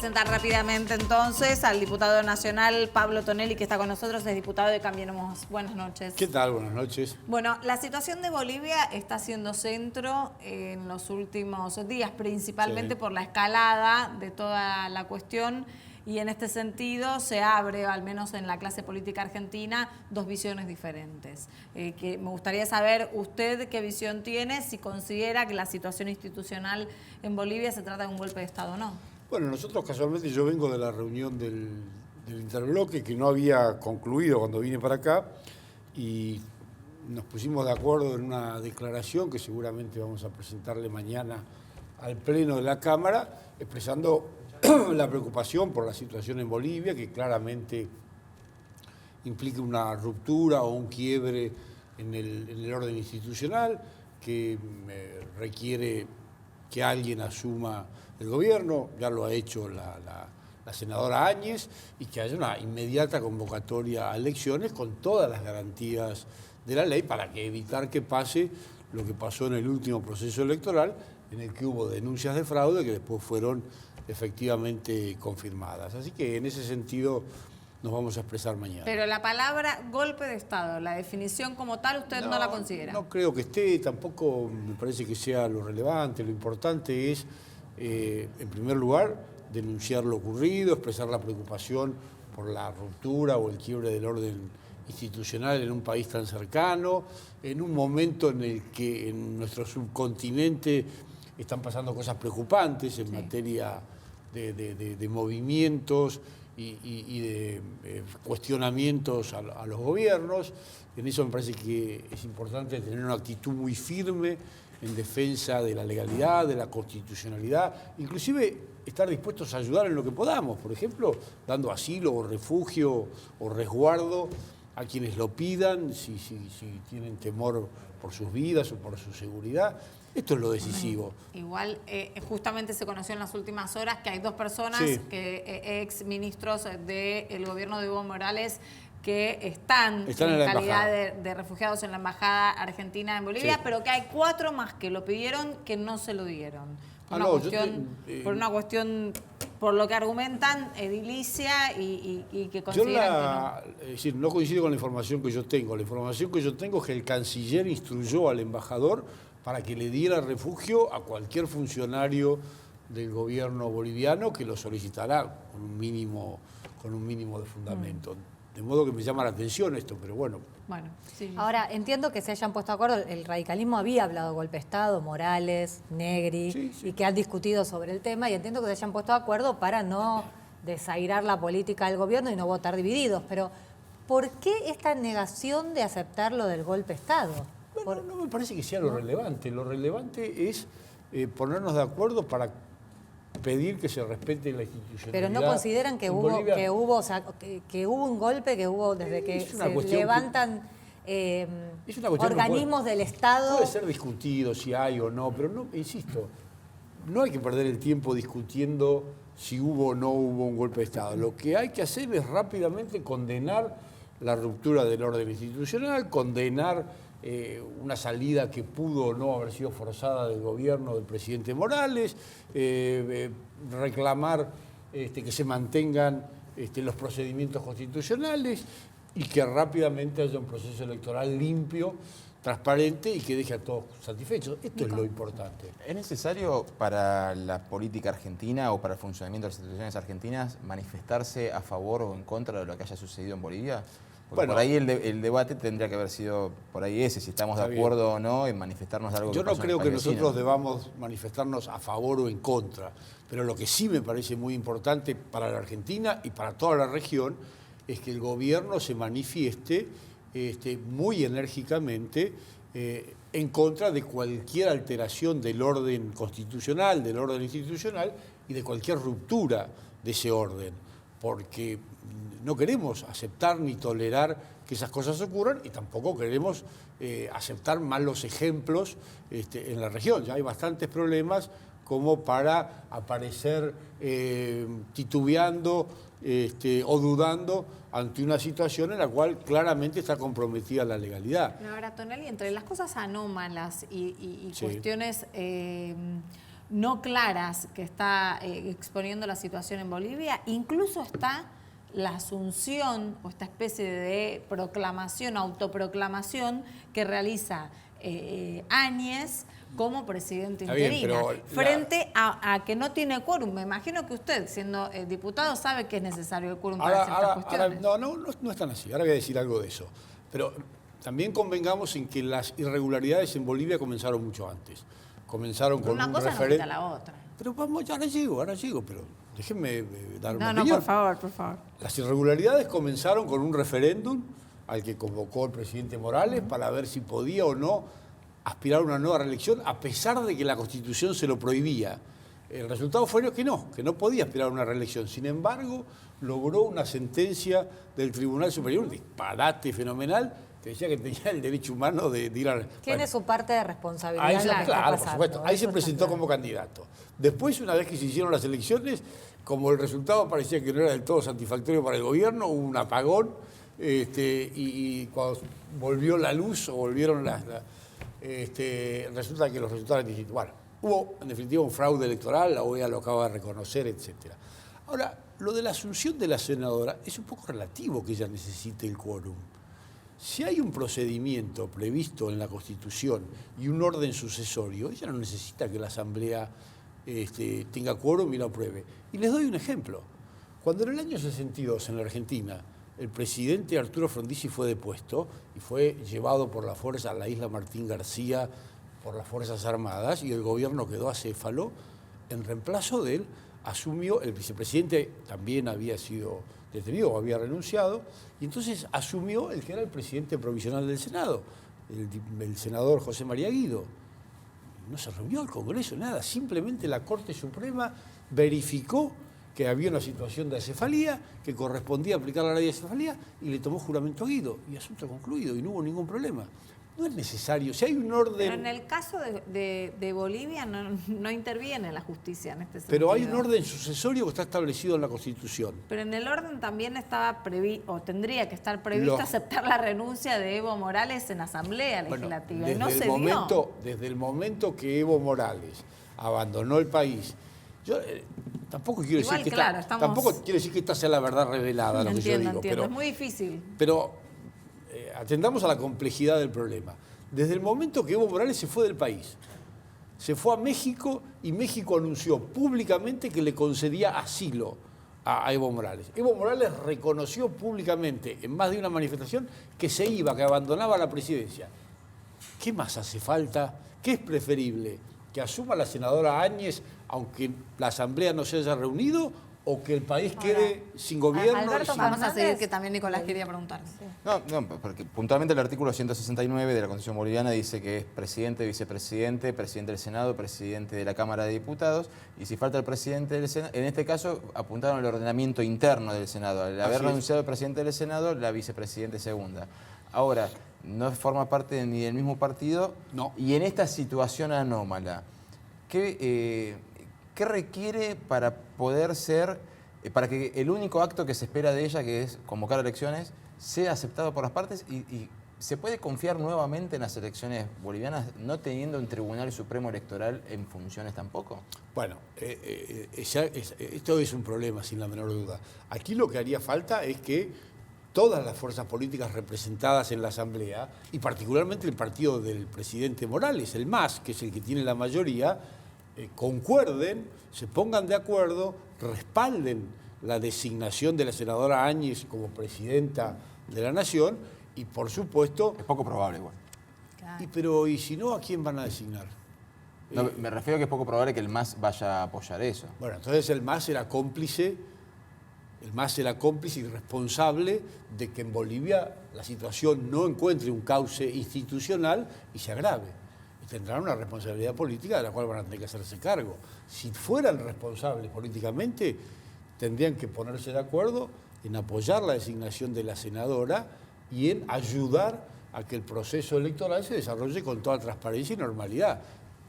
presentar rápidamente entonces al diputado nacional Pablo Tonelli, que está con nosotros, es diputado de Cambiemos. Buenas noches. ¿Qué tal? Buenas noches. Bueno, la situación de Bolivia está siendo centro en los últimos días, principalmente por la escalada de toda la cuestión. Y en este sentido se abre, al menos en la clase política argentina, dos visiones diferentes. Que me gustaría saber usted qué visión tiene, si considera que la situación institucional en Bolivia se trata de un golpe de Estado o no. Bueno, nosotros casualmente, yo vengo de la reunión del interbloque que no había concluido cuando vine para acá y nos pusimos de acuerdo en una declaración que seguramente vamos a presentarle mañana al Pleno de la Cámara, expresando la preocupación por la situación en Bolivia, que claramente implica una ruptura o un quiebre en el orden institucional, que requiere que alguien asuma el gobierno, ya lo ha hecho la senadora Áñez, y que haya una inmediata convocatoria a elecciones con todas las garantías de la ley para evitar que pase lo que pasó en el último proceso electoral, en el que hubo denuncias de fraude que después fueron efectivamente confirmadas. Así que en ese sentido nos vamos a expresar mañana. Pero la palabra golpe de Estado, la definición como tal, ¿usted no la considera? No creo que esté, tampoco me parece que sea lo relevante. Lo importante es, en primer lugar, denunciar lo ocurrido, expresar la preocupación por la ruptura o el quiebre del orden institucional en un país tan cercano, en un momento en el que en nuestro subcontinente están pasando cosas preocupantes en materia de movimientos y de cuestionamientos a los gobiernos. En eso me parece que es importante tener una actitud muy firme en defensa de la legalidad, de la constitucionalidad, inclusive estar dispuestos a ayudar en lo que podamos, por ejemplo, dando asilo o refugio o resguardo a quienes lo pidan, si tienen temor por sus vidas o por su seguridad. Esto es lo decisivo. Igual, justamente se conoció en las últimas horas que hay dos personas, ex ministros del gobierno de Evo Morales, que están en calidad de refugiados en la embajada argentina en Bolivia, pero que hay 4 más que lo pidieron que no se lo dieron. Por una cuestión, por lo que argumentan, edilicia y que consideran que no. Es decir, no coincido con la información que yo tengo. La información que yo tengo es que el canciller instruyó al embajador para que le diera refugio a cualquier funcionario del gobierno boliviano que lo solicitará con un mínimo de fundamento. De modo que me llama la atención esto, pero bueno. Sí. Ahora, entiendo que se hayan puesto de acuerdo, el radicalismo había hablado de golpe de Estado, Morales, Negri, y que han discutido sobre el tema, y entiendo que se hayan puesto de acuerdo para no desairar la política del gobierno y no votar divididos. Pero, ¿por qué esta negación de aceptar lo del golpe de Estado? Bueno, no me parece que sea lo relevante. Lo relevante es ponernos de acuerdo para pedir que se respete la institucionalidad. Pero no consideran que hubo un golpe, que hubo desde que se levantan organismos del Estado. Puede ser discutido si hay o no, pero no, insisto, no hay que perder el tiempo discutiendo si hubo o no hubo un golpe de Estado. Lo que hay que hacer es rápidamente condenar la ruptura del orden institucional, condenar una salida que pudo o no haber sido forzada del gobierno del presidente Morales, reclamar que se mantengan los procedimientos constitucionales y que rápidamente haya un proceso electoral limpio, transparente y que deje a todos satisfechos. Esto es lo importante. ¿Es necesario para la política argentina o para el funcionamiento de las instituciones argentinas manifestarse a favor o en contra de lo que haya sucedido en Bolivia? Porque por ahí el debate tendría que haber sido por ahí ese, si estamos de acuerdo o no en manifestarnos de algo que Yo no creo que vecino. nosotros debamos manifestarnos a favor o en contra, pero lo que sí me parece muy importante para la Argentina y para toda la región es que el gobierno se manifieste muy enérgicamente en contra de cualquier alteración del orden constitucional, del orden institucional y de cualquier ruptura de ese orden, porque no queremos aceptar ni tolerar que esas cosas ocurran y tampoco queremos aceptar malos ejemplos en la región. Ya hay bastantes problemas como para aparecer titubeando o dudando ante una situación en la cual claramente está comprometida la legalidad. Ahora, Tonelli, entre las cosas anómalas y cuestiones no claras que está exponiendo la situación en Bolivia. Incluso está la asunción o esta especie de proclamación, autoproclamación que realiza Áñez como presidente interino, frente a que no tiene quórum. Me imagino que usted, siendo diputado, sabe que es necesario el quórum para ciertas cuestiones. No es tan así. Ahora voy a decir algo de eso. Pero también convengamos en que las irregularidades en Bolivia comenzaron mucho antes. Comenzaron con un referéndum. Una cosa no quita la otra. Pero vamos, ahora llego, pero déjenme dar una opinión. No, por favor. Las irregularidades comenzaron con un referéndum al que convocó el presidente Morales para ver si podía o no aspirar a una nueva reelección, a pesar de que la Constitución se lo prohibía. El resultado fue que no podía aspirar a una reelección. Sin embargo, logró una sentencia del Tribunal Superior, un disparate fenomenal, que decía que tenía el derecho humano de ir a... Tiene su parte de responsabilidad. Claro, por supuesto. Ahí se presentó como candidato. Después, una vez que se hicieron las elecciones, como el resultado parecía que no era del todo satisfactorio para el gobierno, hubo un apagón, y cuando volvió la luz o volvieron resulta que los resultados eran distintos. Bueno, hubo en definitiva un fraude electoral, la OEA lo acaba de reconocer, etc. Ahora, lo de la asunción de la senadora es un poco relativo que ella necesite el quórum. Si hay un procedimiento previsto en la Constitución y un orden sucesorio, ella no necesita que la Asamblea tenga quórum y lo apruebe. Y les doy un ejemplo. Cuando en el año 62 en la Argentina el presidente Arturo Frondizi fue depuesto y fue llevado por la fuerza a la isla Martín García por las Fuerzas Armadas y el gobierno quedó acéfalo, en reemplazo de él asumió, el vicepresidente también había sido detenido o había renunciado, y entonces asumió el que era el presidente provisional del Senado, el senador José María Guido. No se reunió el Congreso, nada, simplemente la Corte Suprema verificó que había una situación de acefalía, que correspondía aplicar la ley de acefalía, y le tomó juramento a Guido, y asunto concluido, y no hubo ningún problema. No es necesario, si hay un orden... Pero en el caso de Bolivia no interviene la justicia en este sentido. Pero hay un orden sucesorio que está establecido en la Constitución. Pero en el orden también estaba previsto, o tendría que estar previsto aceptar la renuncia de Evo Morales en Asamblea Legislativa. Y no se dio. Desde el momento que Evo Morales abandonó el país, yo tampoco quiero decir que tampoco quiero decir que esta sea la verdad revelada, lo que yo digo. Entiendo, es muy difícil. Pero atendamos a la complejidad del problema. Desde el momento que Evo Morales se fue del país, se fue a México y México anunció públicamente que le concedía asilo a Evo Morales. Evo Morales reconoció públicamente en más de una manifestación que se iba, que abandonaba la presidencia. ¿Qué más hace falta? ¿Qué es preferible? ¿Que asuma la senadora Áñez aunque la Asamblea no se haya reunido o que el país quede sin gobierno? Alberto, vamos a seguir, que también Nicolás quería preguntar. Sí. No, porque puntualmente el artículo 169 de la Constitución boliviana dice que es presidente, vicepresidente, presidente del Senado, presidente de la Cámara de Diputados, y si falta el presidente del Senado, en este caso apuntaron al ordenamiento interno del Senado. Al haber renunciado el presidente del Senado, la vicepresidente segunda. Ahora, no forma parte ni del mismo partido, y en esta situación anómala, ¿qué requiere para poder ser, para que el único acto que se espera de ella, que es convocar elecciones, sea aceptado por las partes y se puede confiar nuevamente en las elecciones bolivianas, no teniendo un Tribunal Supremo Electoral en funciones tampoco? Bueno, esto es un problema, sin la menor duda. Aquí lo que haría falta es que todas las fuerzas políticas representadas en la Asamblea, y particularmente el partido del presidente Morales, el MAS, que es el que tiene la mayoría, concuerden, se pongan de acuerdo, respalden la designación de la senadora Áñez como presidenta de la Nación y, por supuesto... Es poco probable igual. Claro. ¿Y si no, a quién van a designar? No, me refiero a que es poco probable que el MAS vaya a apoyar eso. Bueno, entonces el MAS era cómplice y responsable de que en Bolivia la situación no encuentre un cauce institucional y se agrave. Tendrán una responsabilidad política de la cual van a tener que hacerse cargo. Si fueran responsables políticamente, tendrían que ponerse de acuerdo en apoyar la designación de la senadora y en ayudar a que el proceso electoral se desarrolle con toda transparencia y normalidad,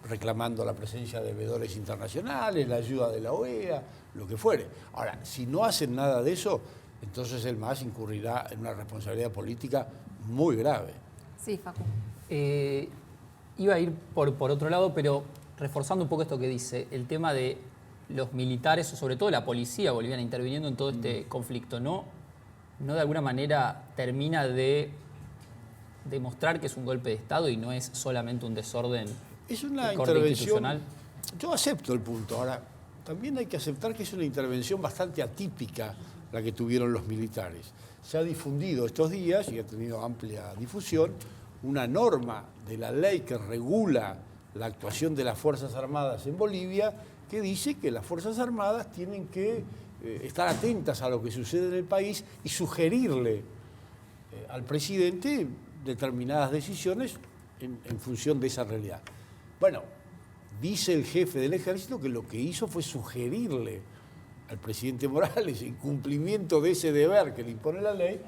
reclamando la presencia de veedores internacionales, la ayuda de la OEA, lo que fuere. Ahora, si no hacen nada de eso, entonces el MAS incurrirá en una responsabilidad política muy grave. Sí, Facu. Iba a ir por otro lado, pero reforzando un poco esto que dice, el tema de los militares, o sobre todo la policía boliviana interviniendo en todo este conflicto, ¿no de alguna manera termina de demostrar que es un golpe de Estado y no es solamente un desorden es una de corte institucional? Yo acepto el punto. Ahora, también hay que aceptar que es una intervención bastante atípica la que tuvieron los militares. Se ha difundido estos días, y ha tenido amplia difusión, una norma de la ley que regula la actuación de las Fuerzas Armadas en Bolivia, que dice que las Fuerzas Armadas tienen que estar atentas a lo que sucede en el país y sugerirle al presidente determinadas decisiones en función de esa realidad. Bueno, dice el jefe del ejército que lo que hizo fue sugerirle al presidente Morales, en cumplimiento de ese deber que le impone la ley,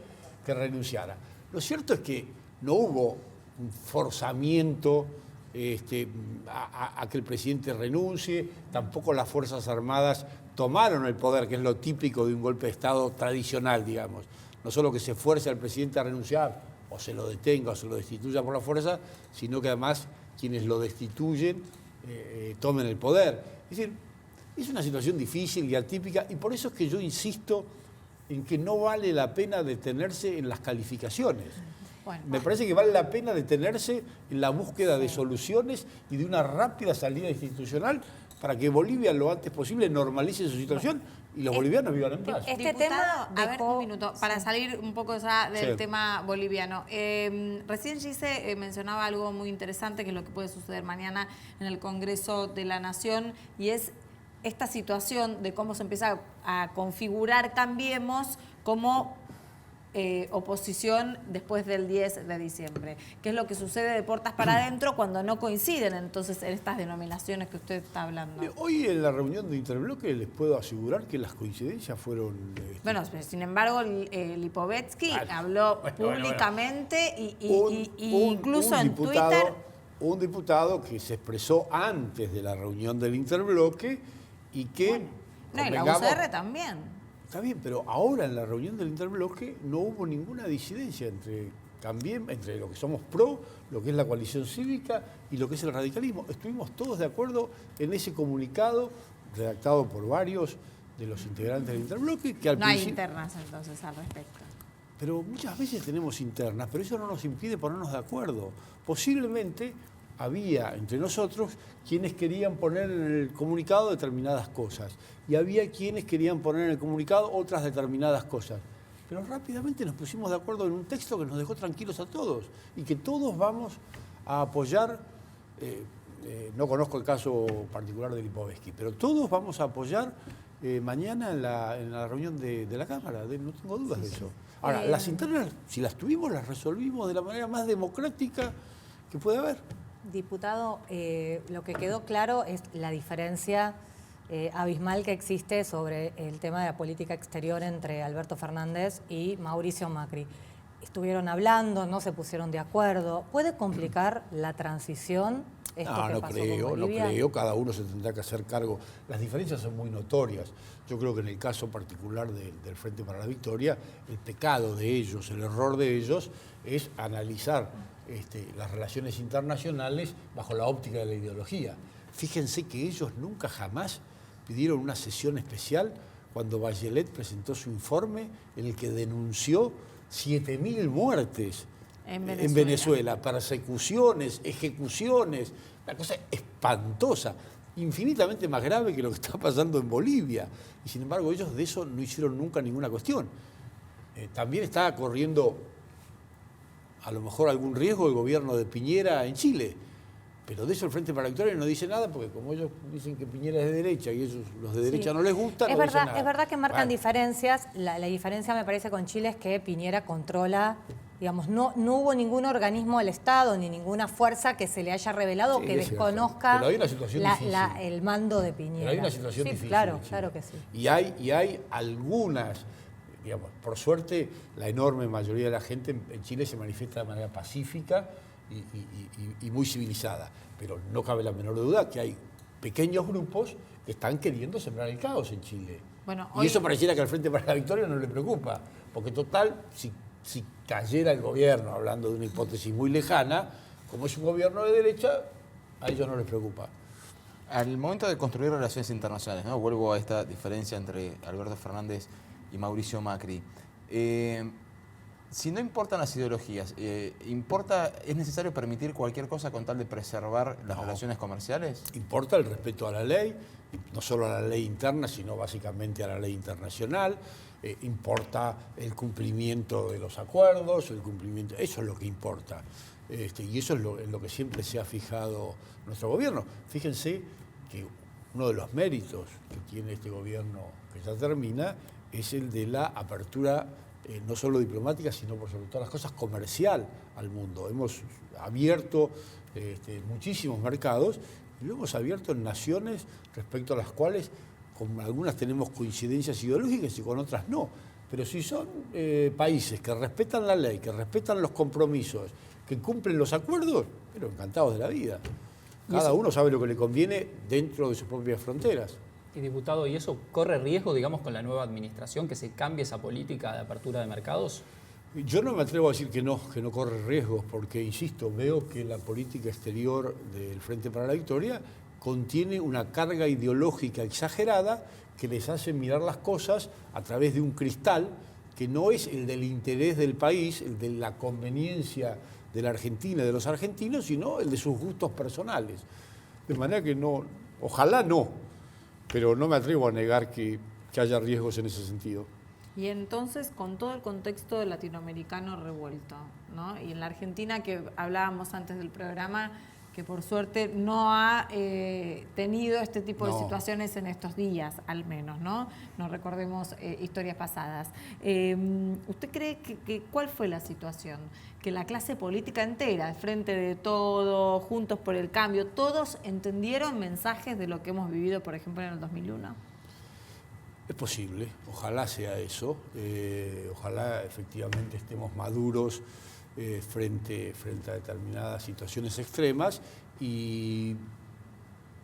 que renunciara. Lo cierto es que no hubo un forzamiento a que el presidente renuncie, tampoco las Fuerzas Armadas tomaron el poder, que es lo típico de un golpe de Estado tradicional, digamos. No solo que se fuerce al presidente a renunciar, o se lo detenga, o se lo destituya por la fuerza, sino que además quienes lo destituyen tomen el poder. Es decir, es una situación difícil y atípica, y por eso es que yo insisto en que no vale la pena detenerse en las calificaciones. Me parece que vale la pena detenerse en la búsqueda de soluciones y de una rápida salida institucional para que Bolivia lo antes posible normalice su situación y los bolivianos vivan en paz. Diputado, a ver, un minuto, para salir un poco ya del tema boliviano. Recién Gise mencionaba algo muy interesante, que es lo que puede suceder mañana en el Congreso de la Nación, y es esta situación de cómo se empieza a configurar Cambiemos como oposición después del 10 de diciembre. ¿Qué es lo que sucede de puertas para adentro cuando no coinciden entonces en estas denominaciones que usted está hablando? Hoy en la reunión de Interbloque les puedo asegurar que las coincidencias fueron... Bueno, sin embargo, Lipovetsky habló públicamente y incluso en Twitter... Un diputado que se expresó antes de la reunión del Interbloque y que... y la UCR también. Está bien, pero ahora en la reunión del Interbloque no hubo ninguna disidencia entre lo que somos pro, lo que es la coalición cívica y lo que es el radicalismo. Estuvimos todos de acuerdo en ese comunicado redactado por varios de los integrantes del Interbloque. Que no hay internas entonces al respecto. Pero muchas veces tenemos internas, pero eso no nos impide ponernos de acuerdo. Posiblemente había entre nosotros quienes querían poner en el comunicado determinadas cosas y había quienes querían poner en el comunicado otras determinadas cosas. Pero rápidamente nos pusimos de acuerdo en un texto que nos dejó tranquilos a todos y que todos vamos a apoyar, no conozco el caso particular de Lipovetsky, pero todos vamos a apoyar mañana en la reunión de la Cámara, no tengo dudas de eso. Ahora, las internas, si las tuvimos, las resolvimos de la manera más democrática que puede haber. Diputado, lo que quedó claro es la diferencia abismal que existe sobre el tema de la política exterior entre Alberto Fernández y Mauricio Macri. Estuvieron hablando, no se pusieron de acuerdo. ¿Puede complicar la transición? No creo. Cada uno se tendrá que hacer cargo. Las diferencias son muy notorias. Yo creo que en el caso particular del Frente para la Victoria, el pecado de ellos, el error de ellos, es analizar las relaciones internacionales bajo la óptica de la ideología. Fíjense que ellos nunca jamás pidieron una sesión especial cuando Bachelet presentó su informe en el que denunció 7.000 muertes en Venezuela, persecuciones, ejecuciones, una cosa espantosa, infinitamente más grave que lo que está pasando en Bolivia. Y sin embargo ellos de eso no hicieron nunca ninguna cuestión. También está corriendo a lo mejor algún riesgo el gobierno de Piñera en Chile, pero de eso el Frente para la Victoria no dice nada, porque como ellos dicen que Piñera es de derecha y ellos los de derecha no les gusta, no dicen nada. Es verdad que marcan diferencias. La diferencia me parece con Chile es que Piñera controla, digamos, no hubo ningún organismo del Estado ni ninguna fuerza que se le haya revelado que desconozca el mando de Piñera. Pero hay una situación difícil. Claro que sí. Y hay algunas, digamos, por suerte la enorme mayoría de la gente en Chile se manifiesta de manera pacífica y muy civilizada, pero no cabe la menor duda que hay pequeños grupos que están queriendo sembrar el caos en Chile. Y eso pareciera que al Frente para la Victoria no le preocupa, porque total, si cayera el gobierno, hablando de una hipótesis muy lejana, como es un gobierno de derecha, a ellos no les preocupa. Al momento de construir relaciones internacionales, ¿no? Vuelvo a esta diferencia entre Alberto Fernández y Mauricio Macri. Si no importan las ideologías, ¿es necesario permitir cualquier cosa con tal de preservar las relaciones comerciales? Importa el respeto a la ley, no solo a la ley interna, sino básicamente a la ley internacional. Importa el cumplimiento de los acuerdos, eso es lo que importa. Y eso es en lo que siempre se ha fijado nuestro gobierno. Fíjense que uno de los méritos que tiene este gobierno que ya termina es el de la apertura no solo diplomática, sino por sobre todas las cosas comercial al mundo. Hemos abierto muchísimos mercados y lo hemos abierto en naciones respecto a las cuales con algunas tenemos coincidencias ideológicas y con otras no. Pero si son países que respetan la ley, que respetan los compromisos, que cumplen los acuerdos, pero encantados de la vida. Cada uno sabe lo que le conviene dentro de sus propias fronteras. Y diputado, ¿y eso corre riesgo, digamos, con la nueva administración, que se cambie esa política de apertura de mercados? Yo no me atrevo a decir que no corre riesgos, porque, insisto, veo que la política exterior del Frente para la Victoria contiene una carga ideológica exagerada que les hace mirar las cosas a través de un cristal que no es el del interés del país, el de la conveniencia de la Argentina y de los argentinos, sino el de sus gustos personales. De manera que no, ojalá no, pero no me atrevo a negar que haya riesgos en ese sentido. Y entonces, con todo el contexto latinoamericano revuelto, ¿no? Y en la Argentina, que hablábamos antes del programa, que por suerte no ha tenido este tipo de situaciones en estos días, al menos, ¿no? No recordemos historias pasadas. ¿Usted cree que cuál fue la situación? Que la clase política entera, al Frente de Todo, Juntos por el Cambio, todos entendieron mensajes de lo que hemos vivido, por ejemplo, en el 2001. Es posible, ojalá sea eso, ojalá efectivamente estemos maduros frente a determinadas situaciones extremas y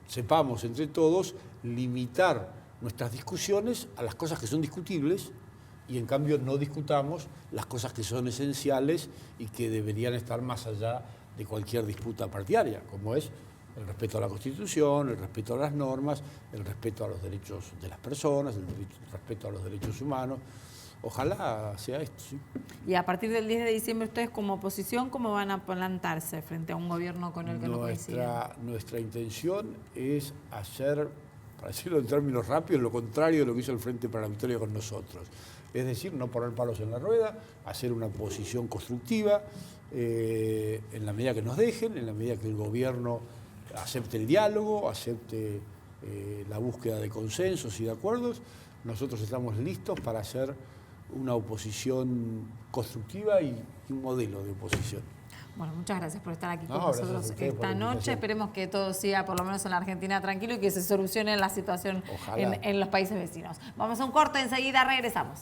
sepamos entre todos limitar nuestras discusiones a las cosas que son discutibles y en cambio no discutamos las cosas que son esenciales y que deberían estar más allá de cualquier disputa partidaria, como es el respeto a la Constitución, el respeto a las normas, el respeto a los derechos de las personas, el respeto a los derechos humanos. Ojalá sea esto, sí. Y a partir del 10 de diciembre, ustedes como oposición, ¿cómo van a plantarse frente a un gobierno con el que no coinciden? Nuestra intención es hacer, para decirlo en términos rápidos, lo contrario de lo que hizo el Frente para la Victoria con nosotros. Es decir, no poner palos en la rueda, hacer una oposición constructiva, en la medida que nos dejen, en la medida que el gobierno acepte el diálogo, acepte la búsqueda de consensos y de acuerdos. Nosotros estamos listos para hacer una oposición constructiva y un modelo de oposición. Bueno, muchas gracias por estar aquí con nosotros esta noche. Esperemos que todo siga, por lo menos en la Argentina, tranquilo y que se solucione la situación en los países vecinos. Vamos a un corte, enseguida regresamos.